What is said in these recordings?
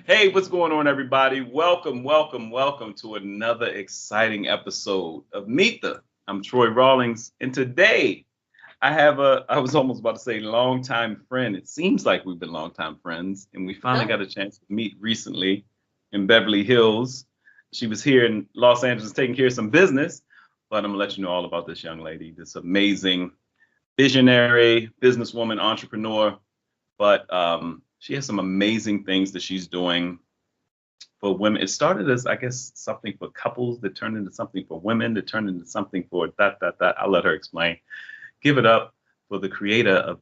Hey, what's going on, everybody? Welcome to another exciting episode of Meet the. I'm Troy Rawlings, and today I was almost about to say longtime friend. It seems like we've been longtime friends, and we finally No. got a chance to meet recently in Beverly Hills. She was here in Los Angeles taking care of some business, but I'm gonna let you know all about this young lady, this amazing visionary businesswoman, entrepreneur. But she has some amazing things that she's doing for women. It started as, I guess, something for couples that turned into something for women that turned into something for that. I'll let her explain. Give it up for the creator of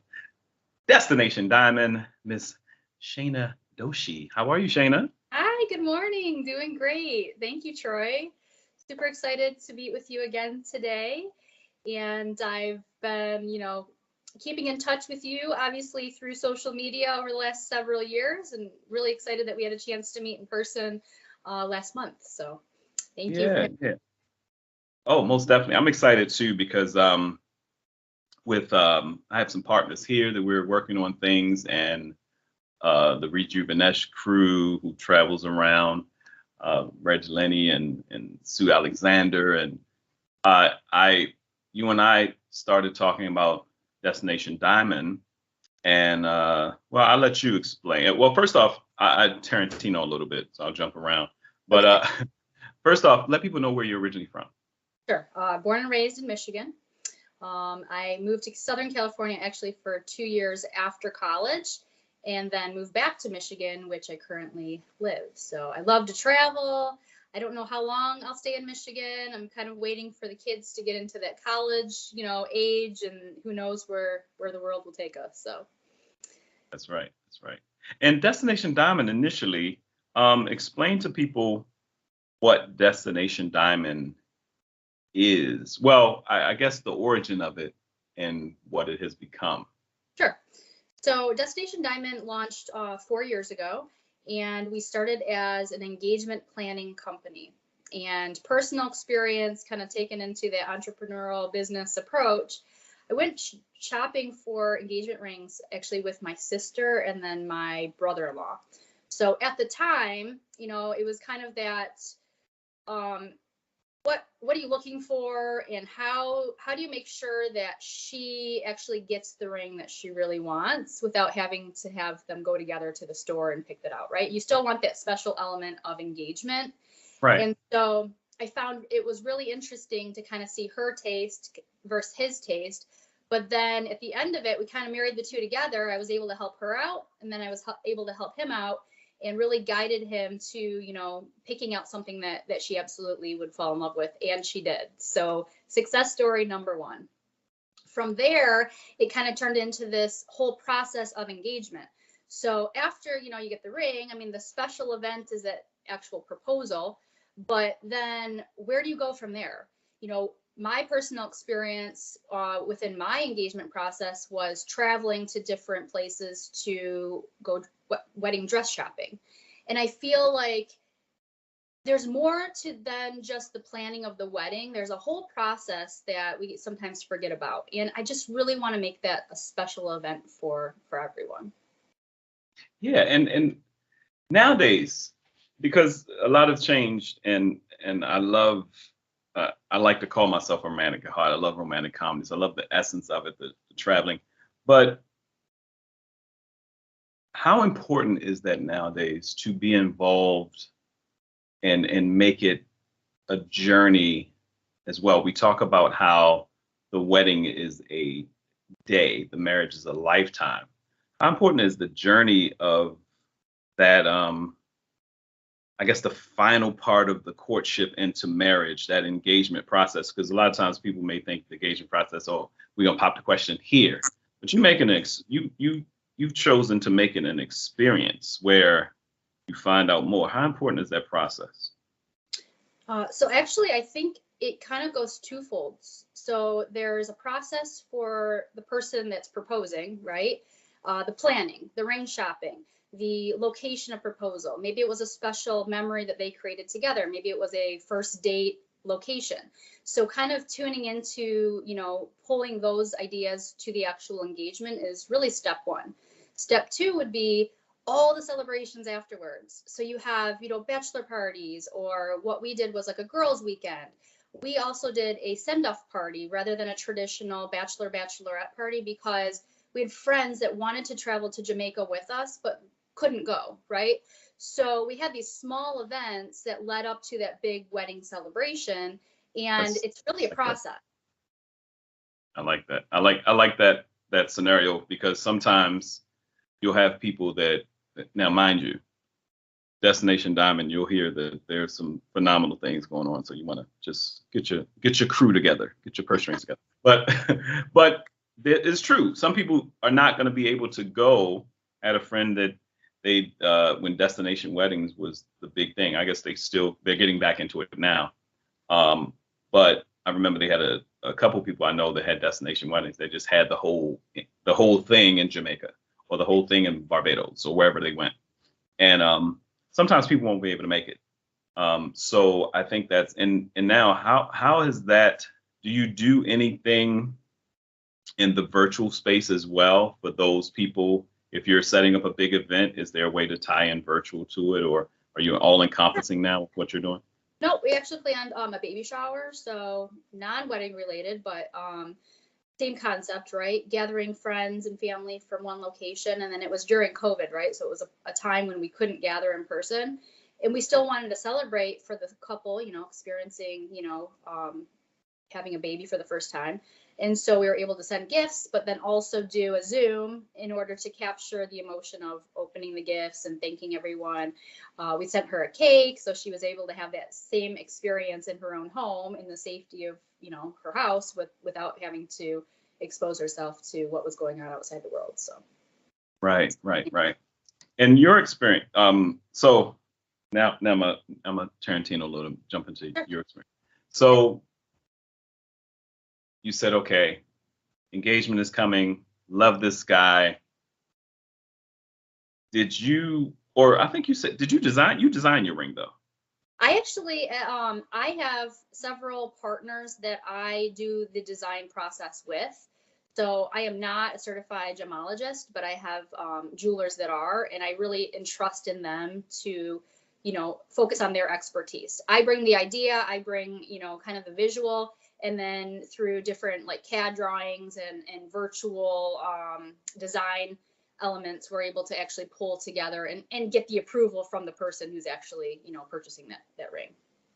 Destination Diamond, Miss Shana Doshi. How are you, Shana? Hi, good morning. Doing great. Thank you, Troy. Super excited to be with you again today. And I've been, keeping in touch with you, obviously, through social media over the last several years, and really excited that we had a chance to meet in person last month. So thank you for Yeah, yeah. Oh, most definitely. I'm excited too because with I have some partners here that we're working on things, and the Rejuvenesh crew who travels around, Reg Lenny and Sue Alexander, and I you and I started talking about Destination Diamond, and well, I'll let you explain it. Well, first off, I Tarantino a little bit, so I'll jump around. But okay. first off, let people know where you're originally from. Sure. Born and raised in Michigan. I moved to Southern California actually for 2 years after college and then moved back to Michigan, which I currently live. So I love to travel. I don't know how long I'll stay in Michigan. I'm kind of waiting for the kids to get into that college, age, and who knows where the world will take us. So That's right. That's right. And Destination Diamond initially, explain to people what Destination Diamond is. Well, I guess the origin of it and what it has become. sure. So Destination Diamond launched 4 years ago, and we started as an engagement planning company. And personal experience, kind of taken into the entrepreneurial business approach, I went shopping for engagement rings actually with my sister and then my brother-in-law. So at the time, it was kind of that um, what are you looking for, and how do you make sure that she actually gets the ring that she really wants without having to have them go together to the store and pick that out, right? You still want that special element of engagement. Right. And so I found it was really interesting to kind of see her taste versus his taste. But then at the end of it, we kind of married the two together. I was able to help her out, and then I was able to help him out, and really guided him to, picking out something that she absolutely would fall in love with, and she did. So success story number one. From there, it kind of turned into this whole process of engagement. So after, you get the ring, I mean, the special event is that actual proposal, but then where do you go from there? My personal experience within my engagement process was traveling to different places to go wedding dress shopping. And I feel like there's more to than just the planning of the wedding. There's a whole process that we sometimes forget about. And I just really want to make that a special event for everyone. Yeah, and nowadays, because a lot has changed, and I like to call myself a romantic at heart. I love romantic comedies. I love the essence of it, the traveling. But how important is that nowadays to be involved and make it a journey as well? We talk about how the wedding is a day, the marriage is a lifetime. How important is the journey of that I guess the final part of the courtship into marriage, that engagement process? Because a lot of times people may think the engagement process, oh, we're gonna pop the question here. But you make you've chosen to make it an experience where you find out more. How important is that process? So actually, I think it kind of goes twofold. So there's a process for the person that's proposing, right? The planning, the ring shopping, the location of proposal. Maybe it was a special memory that they created together. Maybe it was a first date location. So kind of tuning into, pulling those ideas to the actual engagement is really step one. Step two would be all the celebrations afterwards. So you have, bachelor parties, or what we did was like a girls' weekend. We also did a send-off party rather than a traditional bachelorette party, because we had friends that wanted to travel to Jamaica with us but couldn't go, right? So we had these small events that led up to that big wedding celebration, and it's really a process. I like that. I like that scenario, because sometimes you'll have people that, now mind you, Destination Diamond, you'll hear that there's some phenomenal things going on. So you want to just get your crew together, get your purse strings together. But it's true. Some people are not going to be able to go. I had a friend that when destination weddings was the big thing. I guess they're getting back into it now. But I remember they had a couple people I know that had destination weddings. They just had the whole thing in Jamaica, or the whole thing in Barbados, or wherever they went. And sometimes people won't be able to make it. So I think that's, and now how is that? Do you do anything in the virtual space as well for those people? If you're setting up a big event, is there a way to tie in virtual to it, or are you all encompassing now with what you're doing? No, we actually planned a baby shower, so non-wedding related, but same concept, right? Gathering friends and family from one location. And then it was during COVID, right? So it was a time when we couldn't gather in person, and we still wanted to celebrate for the couple, experiencing, having a baby for the first time. And so we were able to send gifts, but then also do a Zoom in order to capture the emotion of opening the gifts and thanking everyone. We sent her a cake, so she was able to have that same experience in her own home, in the safety of, her house, without having to expose herself to what was going on outside the world. So. Right. And your experience. So now I'm a Tarantino a little, jump into your experience. So you said, okay, engagement is coming. Love this guy. Did you design your ring though? I actually, I have several partners that I do the design process with. So I am not a certified gemologist, but I have jewelers that are, and I really entrust in them to, focus on their expertise. I bring the idea, I bring, kind of the visual, and then through different like CAD drawings and virtual design elements, we're able to actually pull together and get the approval from the person who's actually, purchasing that ring.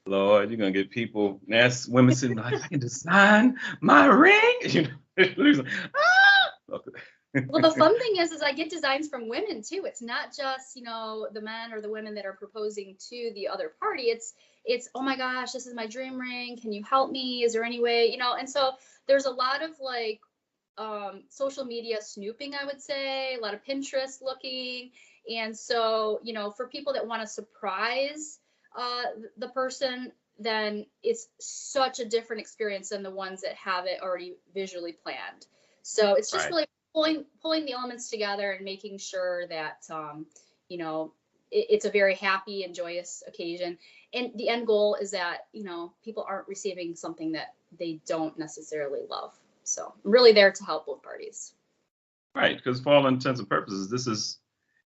Lord, you're gonna get people, that's women sitting like, I can design my ring. Well, the fun thing is I get designs from women too. It's not just, the men or the women that are proposing to the other party. It's, oh my gosh, this is my dream ring. Can you help me? Is there any way, and so there's a lot of like social media snooping, I would say, a lot of Pinterest looking. And so, for people that want to surprise the person, then it's such a different experience than the ones that have it already visually planned. So it's just really pulling the elements together and making sure that, it's a very happy and joyous occasion. And the end goal is that, people aren't receiving something that they don't necessarily love. So I'm really there to help both parties. Right, because for all intents and purposes,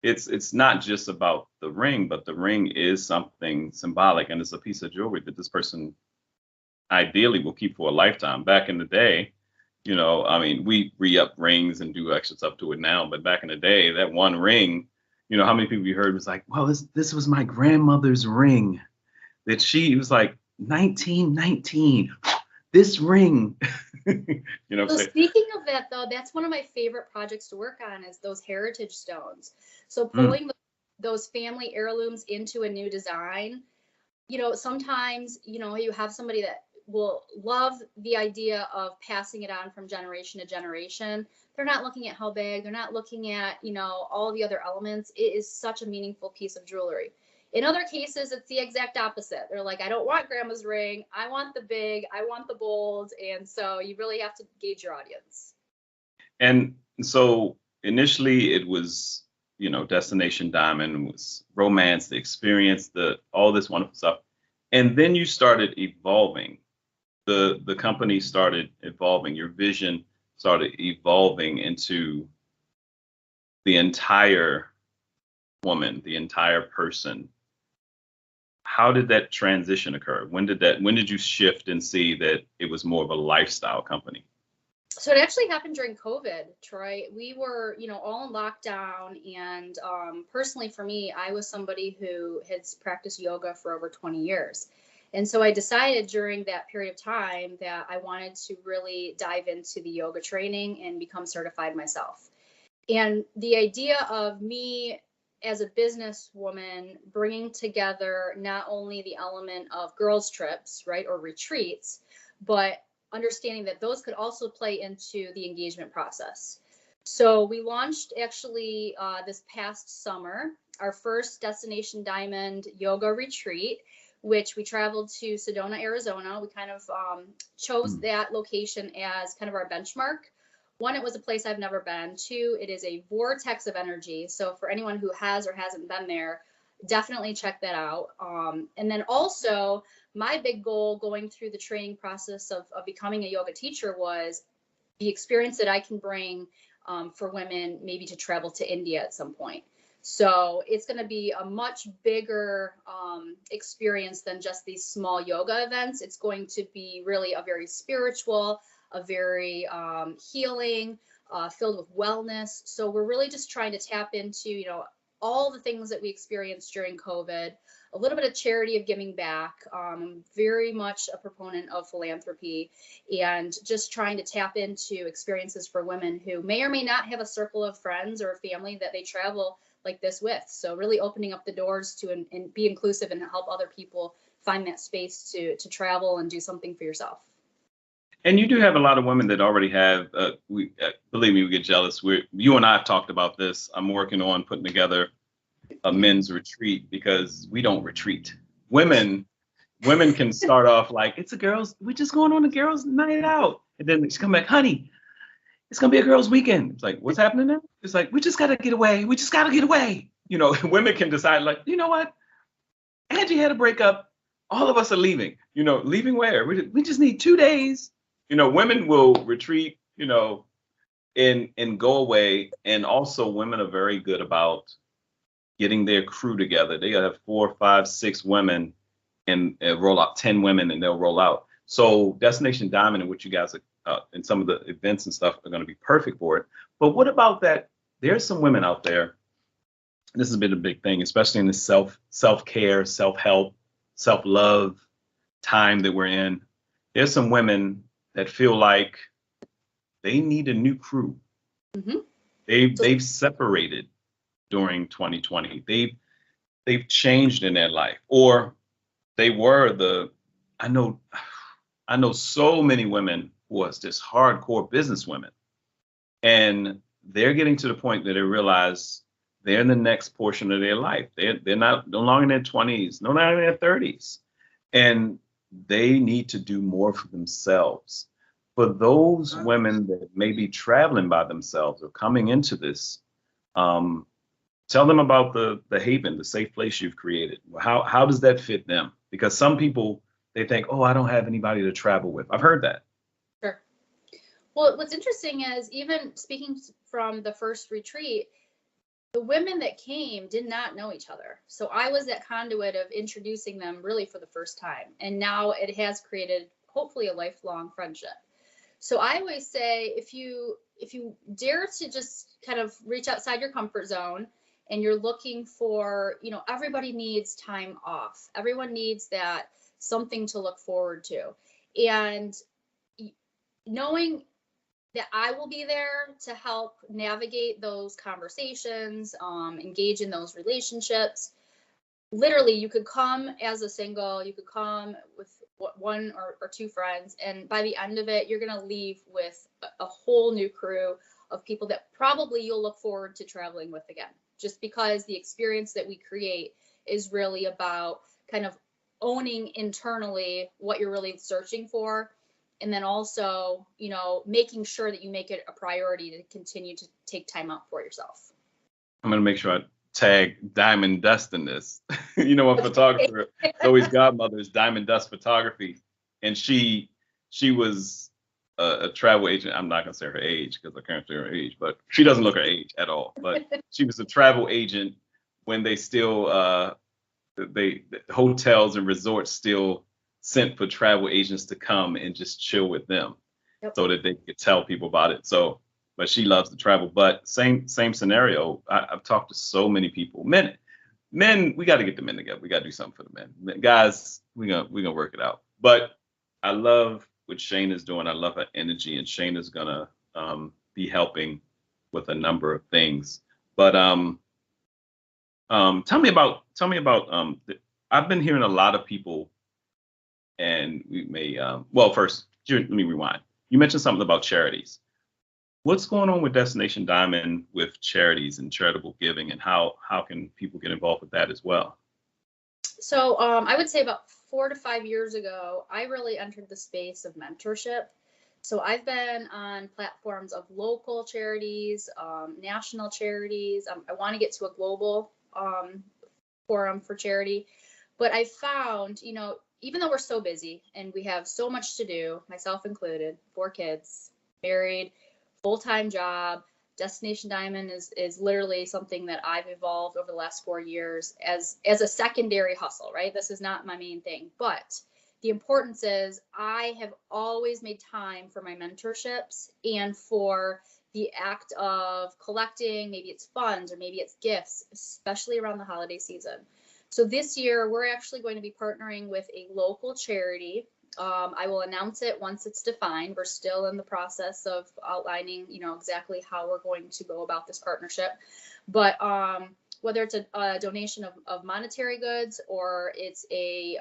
it's not just about the ring, but the ring is something symbolic, and it's a piece of jewelry that this person ideally will keep for a lifetime. Back in the day, we re-up rings and do extra stuff to it now, but back in the day, that one ring, how many people you heard was like, well, this was my grandmother's ring that she was like 1919. This ring. So speaking of that, though, that's one of my favorite projects to work on, is those heritage stones. So pulling those family heirlooms into a new design. Sometimes, you have somebody that will love the idea of passing it on from generation to generation. They're not looking at how big, they're not looking at, all the other elements. It is such a meaningful piece of jewelry. In other cases, it's the exact opposite. They're like, I don't want grandma's ring. I want the big, I want the bold. And so you really have to gauge your audience. And so initially it was, Destination Diamond, was romance, the experience, all this wonderful stuff. And then you started evolving. The company started evolving. Your vision started evolving into the entire woman, the entire person, how did that transition occur? When did you shift and see that it was more of a lifestyle company? So it actually happened during COVID, Troy. We were, all in lockdown. And personally for me, I was somebody who has practiced yoga for over 20 years. And so I decided during that period of time that I wanted to really dive into the yoga training and become certified myself. And the idea of me as a businesswoman bringing together not only the element of girls' trips, right, or retreats, but understanding that those could also play into the engagement process. So we launched actually this past summer, our first Destination Diamond yoga retreat, which we traveled to Sedona, Arizona. We kind of chose that location as kind of our benchmark. One, it was a place I've never been. Two, it is a vortex of energy. So for anyone who has or hasn't been there, definitely check that out. And then also, my big goal going through the training process of becoming a yoga teacher was the experience that I can bring for women maybe to travel to India at some point. So it's going to be a much bigger experience than just these small yoga events. It's going to be really a very spiritual, a very healing, filled with wellness. So we're really just trying to tap into, all the things that we experienced during COVID, a little bit of charity, of giving back, very much a proponent of philanthropy, and just trying to tap into experiences for women who may or may not have a circle of friends or a family that they travel like this with. So really opening up the doors to and be inclusive and help other people find that space to travel and do something for yourself. And you do have a lot of women that already have, believe me, we get jealous. You and I have talked about this. I'm working on putting together a men's retreat because we don't retreat. Women can start off like, we're just going on a girls' night out. And then she come back, honey, it's going to be a girls' weekend. It's like, what's happening now? It's like, we just got to get away. We just got to get away. Women can decide like, you know what? Angie had a breakup. All of us are leaving. Leaving where? We just need 2 days. Women will retreat, and go away. And also women are very good about getting their crew together. They have 4, 5, 6 women and roll out 10 women and they'll roll out. So Destination Diamond and what you guys and some of the events and stuff are going to be perfect for it. But what about that? There's some women out there. This has been a big thing, especially in the self-care, self-help, self-love time that we're in. There's some women that feel like they need a new crew. Mm-hmm. They've separated during 2020. They've changed in their life, or they were I know so many women who are just hardcore business women, and they're getting to the point that they realize they're in the next portion of their life. They're not no longer in their 20s, no longer in their 30s, and they need to do more for themselves. For those women that may be traveling by themselves or coming into this, tell them about the haven, the safe place you've created. How does that fit them? Because some people, they think, oh, I don't have anybody to travel with. I've heard that. Sure. Well, what's interesting is, even speaking from the first retreat, the women that came did not know each other. So I was that conduit of introducing them really for the first time. And now it has created hopefully a lifelong friendship. So I always say, if you dare to just kind of reach outside your comfort zone, and you're looking for, everybody needs time off. Everyone needs that something to look forward to. And knowing that I will be there to help navigate those conversations, engage in those relationships. Literally, you could come as a single, you could come with one or 2 friends, and by the end of it, you're going to leave with a whole new crew of people that probably you'll look forward to traveling with again, just because the experience that we create is really about kind of owning internally what you're really searching for. And then also, making sure that you make it a priority to continue to take time out for yourself. I'm going to make sure I tag Diamond Dust in this. A photographer, Zoe's godmother is Diamond Dust Photography. And she was a travel agent. I'm not going to say her age because I can't say her age, but she doesn't look her age at all. But she was a travel agent when they still the hotels and resorts still sent for travel agents to come and just chill with them Yep. so that they could tell people about it. So, but she loves to travel. But same scenario. I've talked to so many people. Men, we got to get the men together. We got to do something for the men. Guys, we gonna work it out. But I love what Shana's doing. I love her energy, and Shana's gonna be helping with a number of things. But tell me about I've been hearing a lot of people, and we may well first let me rewind. You mentioned something about charities. What's going on with Destination Diamond with charities and charitable giving, and how can people get involved with that as well? So I would say about 4 to 5 years ago, I really entered the space of mentorship. So I've been on platforms of local charities, national charities. I want to get to a global forum for charity. But I found, even though we're so busy and we have so much to do, myself included, 4 kids, married, full-time job, Destination Diamond is literally something that I've evolved over the last 4 years as a secondary hustle, right? This is not my main thing, but the importance is I have always made time for my mentorships and for the act of collecting, maybe it's funds or maybe it's gifts, especially around the holiday season. So this year, we're actually going to be partnering with a local charity. I will announce it once it's defined. We're still in the process of outlining, exactly how we're going to go about this partnership. But whether it's a donation of monetary goods or it's a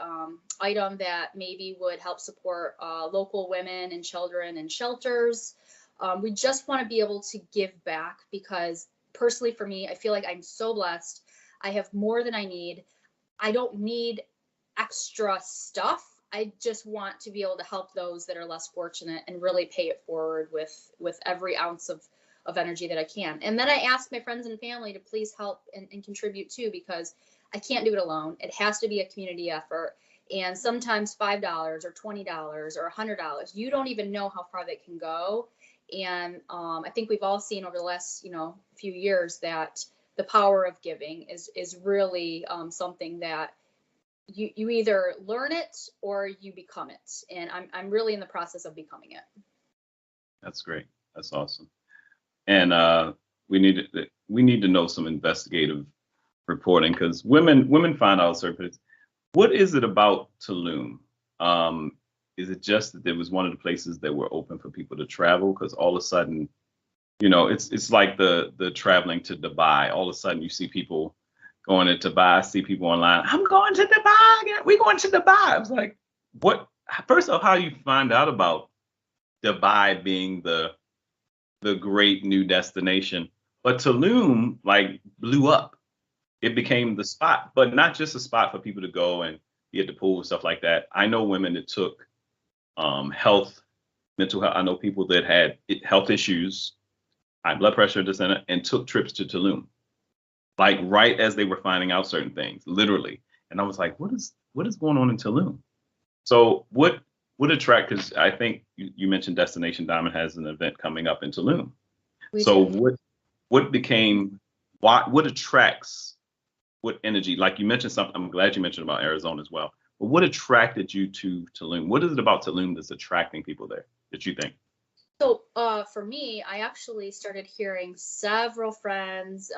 item that maybe would help support local women and children in shelters, we just want to be able to give back because personally for me, I feel like I'm so blessed. I have more than I need. I don't need extra stuff. I just want to be able to help those that are less fortunate and really pay it forward with every ounce of energy that I can. And then I ask my friends and family to please help and contribute too, because I can't do it alone. It has to be a community effort. And sometimes $5 or $20 or $100, you don't even know how far they can go. And I think we've all seen over the last, few years that the power of giving is really something that you either learn it or you become it. And I'm really in the process of becoming it. That's great. That's awesome. And we need to know some investigative reporting because women find out certain things. What is it about Tulum? Is it just that there was one of the places that were open for people to travel? Because all of a sudden, it's like the traveling to Dubai. All of a sudden, you see people going to Dubai. I see people online. I'm going to Dubai. We're going to Dubai. I was like, what? First off, how you find out about Dubai being the great new destination, but Tulum blew up. It became the spot, but not just a spot for people to go and be at the pool and stuff like that. I know women that took mental health. I know people that had health issues, high blood pressure, this and that, and took trips to Tulum, like right as they were finding out certain things, literally. And I was like, what is going on in Tulum? So what attract? Because I think you mentioned Destination Diamond has an event coming up in Tulum. What attracts? What energy? Like you mentioned something. I'm glad you mentioned about Arizona as well. But what attracted you to Tulum? What is it about Tulum that's attracting people there that you think? So for me, I actually started hearing several friends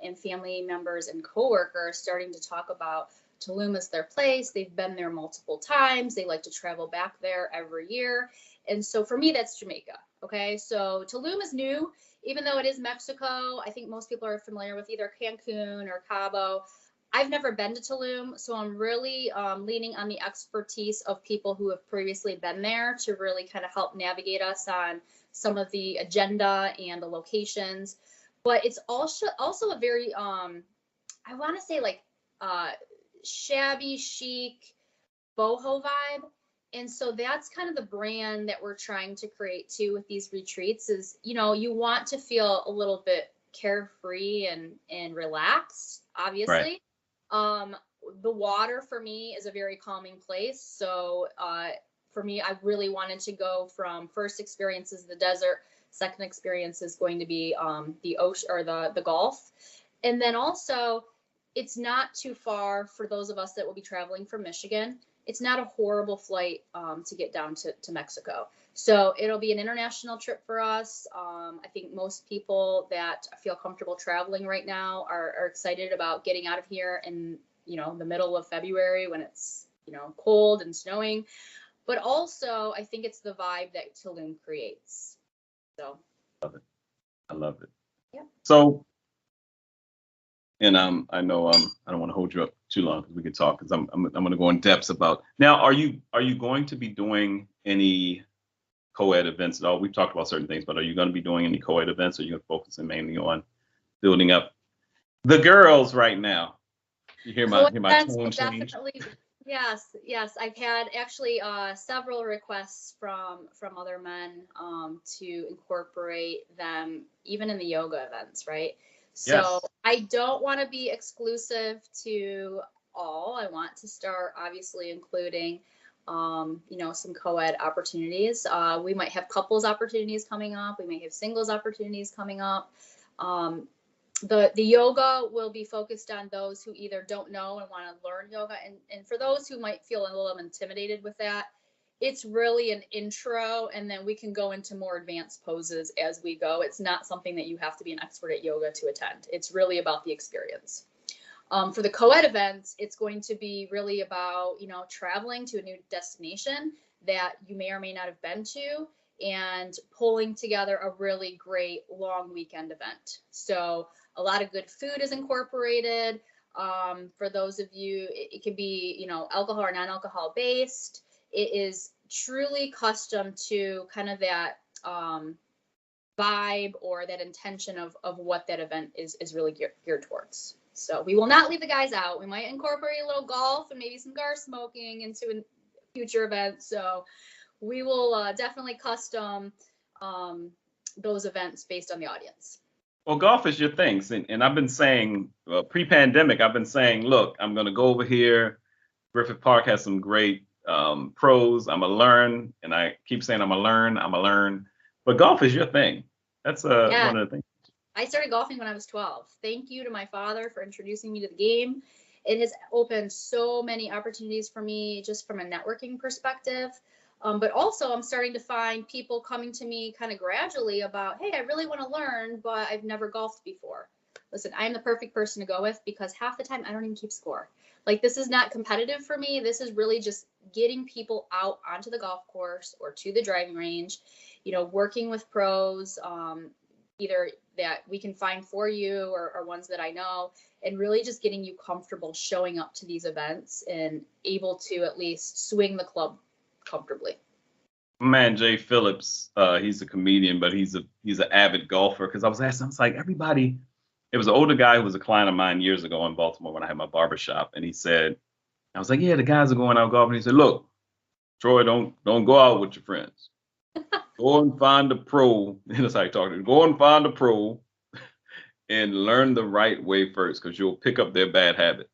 and family members and coworkers starting to talk about Tulum as their place. They've been there multiple times. They like to travel back there every year. And so for me, that's Jamaica. Okay, so Tulum is new, even though it is Mexico. I think most people are familiar with either Cancun or Cabo. I've never been to Tulum, so I'm really leaning on the expertise of people who have previously been there to really kind of help navigate us on some of the agenda and the locations. But it's also a very, I want to say shabby chic boho vibe. And so that's kind of the brand that we're trying to create too with these retreats is, you want to feel a little bit carefree and relaxed, obviously. Right. The water for me is a very calming place. So for me, I really wanted to go from first experiences the desert, second experience is going to be the ocean or the Gulf. And then also it's not too far for those of us that will be traveling from Michigan. It's not a horrible flight to get down to Mexico. So it'll be an international trip for us. I think most people that feel comfortable traveling right now are excited about getting out of here in, the middle of February when it's, cold and snowing. But also, I think it's the vibe that Tulum creates. So. I love it. Yeah. So, and I know I don't want to hold you up too long because we can talk because I'm going to go in depths about now. Are you going to be doing any co-ed events at all? We've talked about certain things, but are you going to be doing any co-ed events, or are you going to focus mainly on building up the girls right now? You hear my tone change? Definitely. Yes. I've had actually several requests from other men to incorporate them even in the yoga events, right? So Yes. I don't want to be exclusive to all. I want to start obviously including some co-ed opportunities. We might have couples opportunities coming up. We may have singles opportunities coming up. The yoga will be focused on those who either don't know and want to learn yoga. And for those who might feel a little intimidated with that, it's really an intro, and then we can go into more advanced poses as we go. It's not something that you have to be an expert at yoga to attend. It's really about the experience. For the co-ed events, it's going to be really about, traveling to a new destination that you may or may not have been to and pulling together a really great long weekend event. So a lot of good food is incorporated. For those of you, it can be, alcohol or non-alcohol based. It is truly custom to kind of that vibe or that intention of what that event is really geared towards. So we will not leave the guys out. We might incorporate a little golf and maybe some cigar smoking into a future event. So we will definitely custom those events based on the audience. Well, golf is your thing. And I've been saying, pre-pandemic, I've been saying, look, I'm going to go over here. Griffith Park has some great pros. I'm going to learn. And I keep saying I'm going to learn. But golf is your thing. That's one of the things. I started golfing when I was 12. Thank you to my father for introducing me to the game. It has opened so many opportunities for me just from a networking perspective. But also I'm starting to find people coming to me kind of gradually about, hey, I really want to learn, but I've never golfed before. Listen, I'm the perfect person to go with because half the time I don't even keep score. Like, this is not competitive for me. This is really just getting people out onto the golf course or to the driving range, working with pros, either that we can find for you or ones that I know, and really just getting you comfortable showing up to these events and able to at least swing the club comfortably. Man, Jay Phillips, he's a comedian, but he's an avid golfer. Because I was asking, I was like, everybody. It was an older guy who was a client of mine years ago in Baltimore when I had my barbershop, and he said, I was like, yeah, the guys are going out golfing. He said, look, Troy, don't go out with your friends. Go and find a pro. That's how he talked to me. Go and find a pro and learn the right way first, because you'll pick up their bad habits.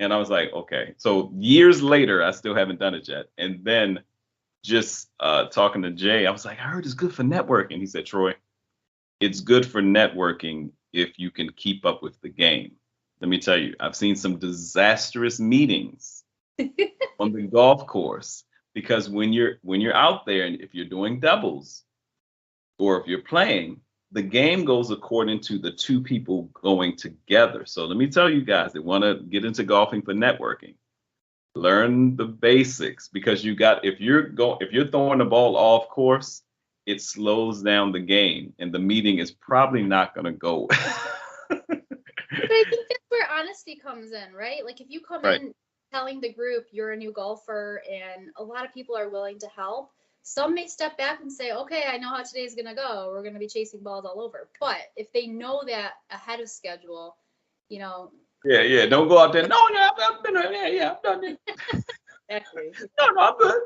And I was like, okay. So years later, I still haven't done it yet. And then just talking to Jay, I was like, I heard it's good for networking. He said, Troy, it's good for networking if you can keep up with the game. Let me tell you, I've seen some disastrous meetings on the golf course, because when you're out there and if you're doing doubles or if you're playing, the game goes according to the two people going together. So let me tell you guys that want to get into golfing for networking, learn the basics, because if you're throwing the ball off course, it slows down the game and the meeting is probably not going to go. But I think that's where honesty comes in, right? Like, if you come in telling the group you're a new golfer and a lot of people are willing to help, some may step back and say, okay, I know how today's going to go. We're going to be chasing balls all over. But if they know that ahead of schedule, Yeah. Don't go out there. No, I've been there. Yeah, I've done it. Exactly. No, I'm good.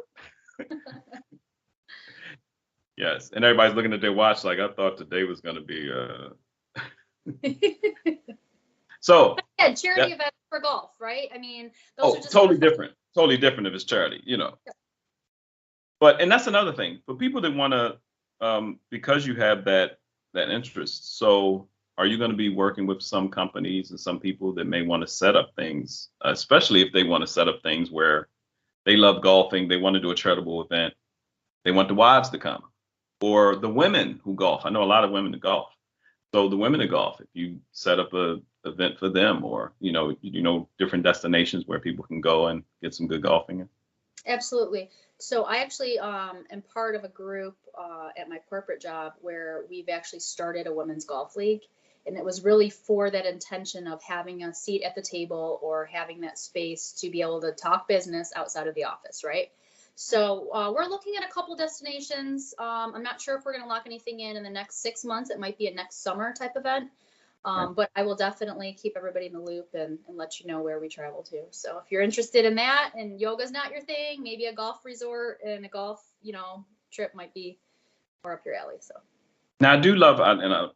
Yes. And everybody's looking at their watch like, I thought today was going to be. So. Yeah, charity events for golf, right? I mean, those are just totally different. Totally different if it's charity, Yeah. But, and that's another thing for people that want to, because you have that interest. So are you going to be working with some companies and some people that may want to set up things, especially if they want to set up things where they love golfing, they want to do a charitable event, they want the wives to come, or the women who golf. I know a lot of women that golf. So the women that golf, if you set up a event for them, or different destinations where people can go and get some good golfing in. Absolutely. So I actually am part of a group at my corporate job where we've actually started a women's golf league. And it was really for that intention of having a seat at the table or having that space to be able to talk business outside of the office, right? So we're looking at a couple destinations. I'm not sure if we're going to lock anything in the next 6 months. It might be a next summer type event. But I will definitely keep everybody in the loop and let you know where we travel to. So if you're interested in that and yoga's not your thing, maybe a golf resort and a golf, trip might be more up your alley. So. Now, I do love,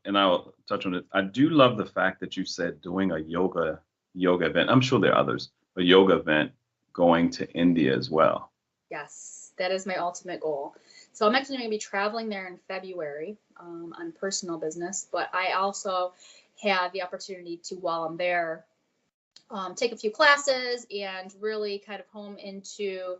and I'll touch on it. I do love the fact that you said doing a yoga event. I'm sure there are others, a yoga event going to India as well. Yes, that is my ultimate goal. So I'm actually going to be traveling there in February on personal business, but I also have the opportunity to, while I'm there, take a few classes and really kind of home into,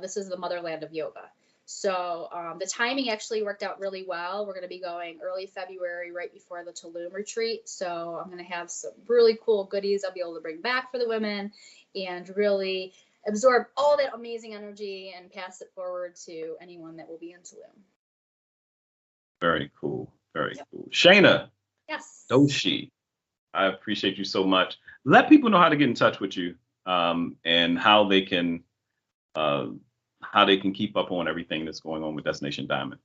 this is the motherland of yoga. So the timing actually worked out really well. We're going to be going early February, right before the Tulum retreat. So I'm going to have some really cool goodies I'll be able to bring back for the women and really absorb all that amazing energy and pass it forward to anyone that will be in Tulum. Very cool. Very cool. Shana Yes. Doshi, I appreciate you so much. Let people know how to get in touch with you and how they can keep up on everything that's going on with Destination Diamond.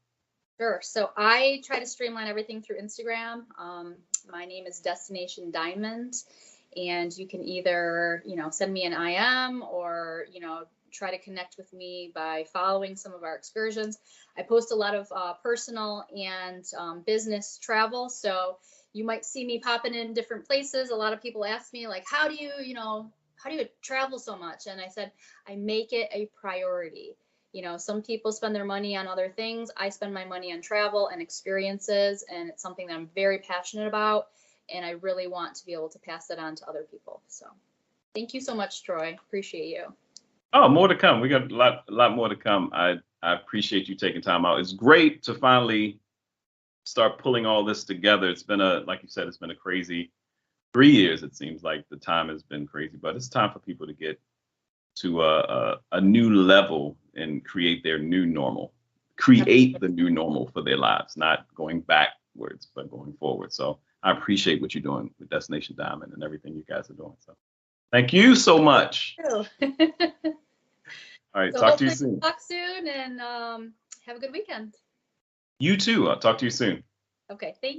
Sure. So I try to streamline everything through Instagram. My name is Destination Diamond, and you can either, send me an IM or, try to connect with me by following some of our excursions. I post a lot of personal and business travel. So you might see me popping in different places. A lot of people ask me, like, how do you travel so much? And I said, I make it a priority. Some people spend their money on other things. I spend my money on travel and experiences, and it's something that I'm very passionate about, and I really want to be able to pass that on to other people. So thank you so much, Troy. Appreciate you. Oh, more to come. We got a lot more to come. I appreciate you taking time out. It's great to finally start pulling all this together. It's been like you said, it's been a crazy 3 years. It seems like the time has been crazy, but it's time for people to get to a new level and create their new normal, create the new normal for their lives, not going backwards, but going forward. So I appreciate what you're doing with Destination Diamond and everything you guys are doing. So thank you so much. All right. So talk to you soon. Talk soon and have a good weekend. You too. I'll talk to you soon. Okay. Thank you.